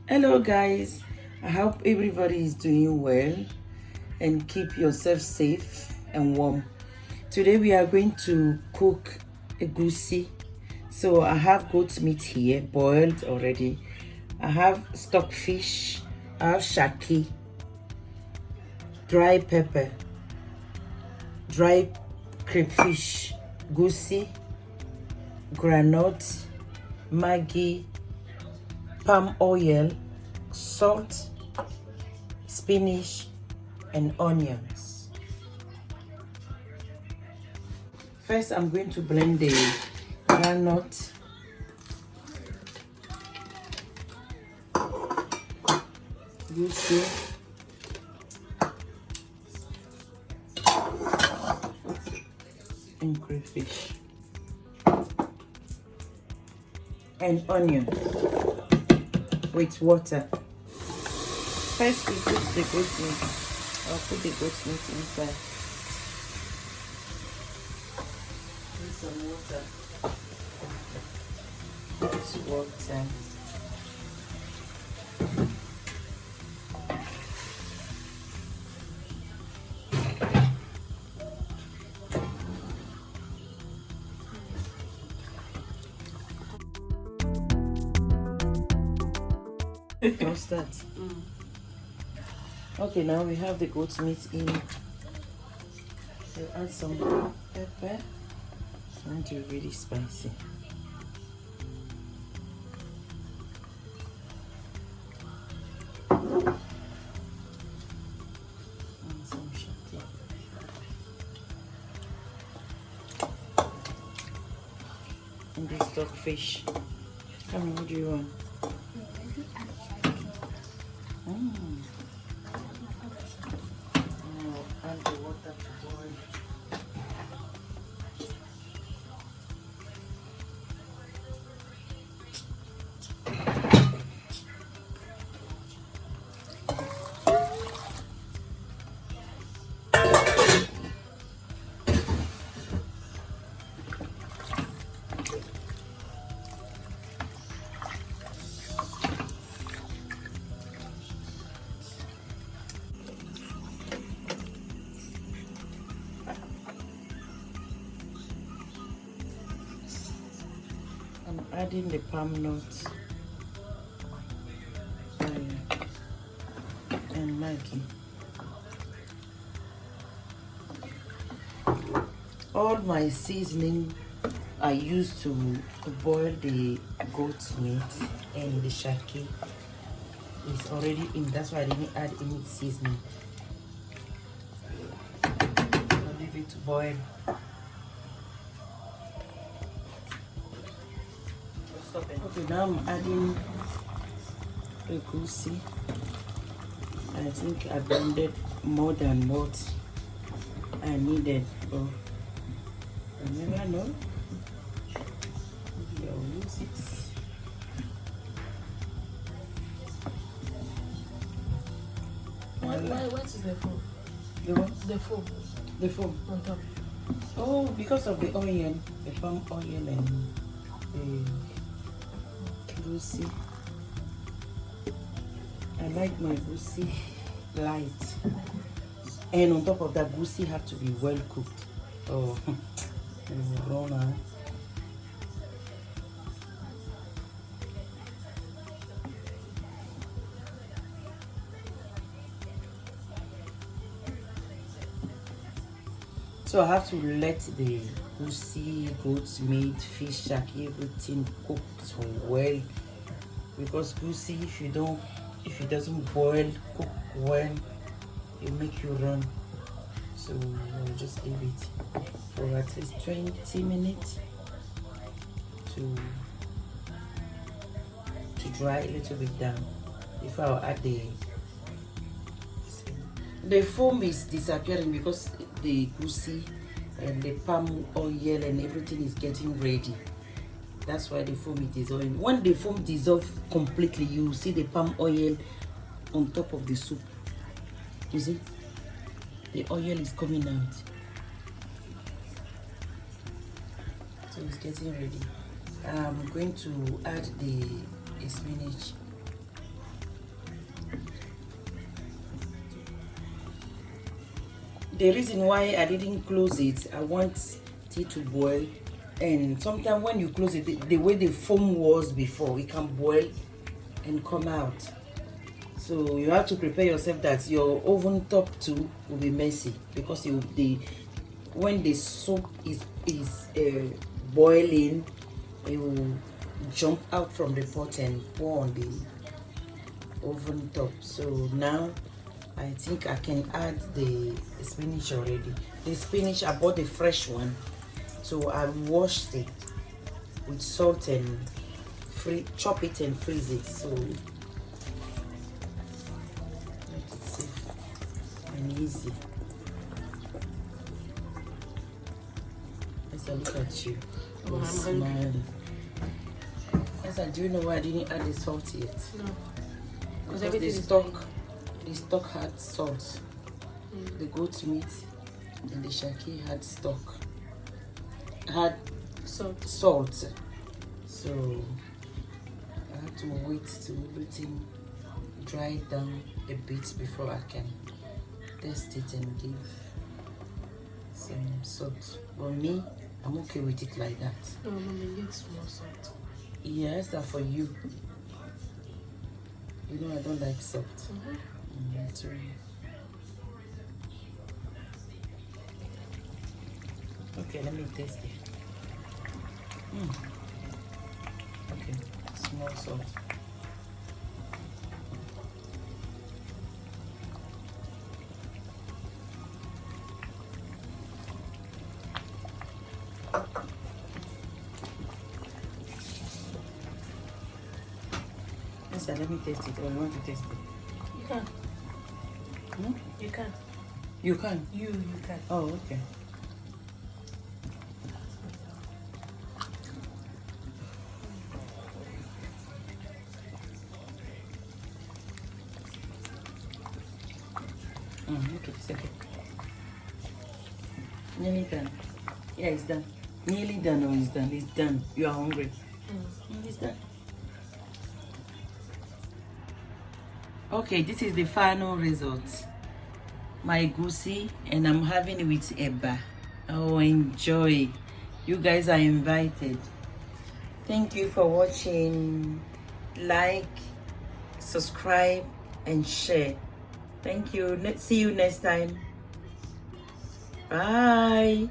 Hello guys, I hope everybody is doing well and keep yourself safe and warm. Today we are going to cook egusi. So I have goat meat here boiled already. I have stockfish, I have shaki, dry pepper, dry crayfish, goosey, groundnut, Maggi, palm oil, salt, spinach, and onions. First, I'm going to blend the groundnut, goosey, and crayfish, and onion with water. First, we put the goat meat. I'll put the goat meat inside. Put some water. Put water. What's that? Okay, now we have the goat meat in. We'll add some pepper. I want it really spicy. And some shaki. And the stockfish. Tell me, what do you want? Add the water to boil. I'm adding the palm nut and Maggi. All my seasoning I used to boil the goat meat and the shaki is already in. That's why I didn't add any seasoning. I'll leave it to boil. Okay, now I'm adding the goosey. I think I blended more than what I needed. Oh, I never know. Maybe I'll use it. What is the foam? The what? The foam. The foam. On top. Oh, because of the onion, the palm oil and the goosey. I like my goosey light. And on top of that, goosey have to be well cooked. Oh, raw. So I have to let the goosey, goat's meat, fish, shaki, everything cook well. Because goosey, if it doesn't boil, cook well, it make you run. So I'll just leave it for at least 20 minutes to dry a little bit down. If I'll add the foam is disappearing because the goosey and the palm oil and everything is getting ready. That's why the foam is dissolving. When the foam dissolves completely, you see the palm oil on top of the soup. You see? The oil is coming out. So it's getting ready. I'm going to add the spinach. the reason why I didn't close it, I want it to boil. And sometimes when you close it, the way the foam was before, it can boil and come out. So you have to prepare yourself that your oven top too will be messy, because when the soup is boiling, it will jump out from the pot and pour on the oven top. So now I think I can add the spinach already. The spinach, I bought the fresh one, so I washed it with salt and chop it and freeze it, so make it safe and easy. Let's look at you. Oh, I'm smiling. Esa, do you know why I didn't add the salt yet? No. Because the stock had salt. The goat meat and the shaki had salt. So I have to wait till everything dry down a bit before I can test it and give some salt. But me, I'm okay with it like that. No, mommy, get more salt. Yes, that's for you. You know I don't like salt. That's right. Okay, let me taste it. Okay, small salt. Yes, let me taste it. Or you want to taste it? You can. You can. You can? You can. Oh, okay. Okay, it's okay. Nearly done. Yeah, it's done. Nearly done, or it's done. It's done. You are hungry. It's done. Okay, this is the final result. My goosey, and I'm having it with Eba. Oh, enjoy. You guys are invited. Thank you for watching. Like, subscribe, and share. Thank you. See you next time. Bye.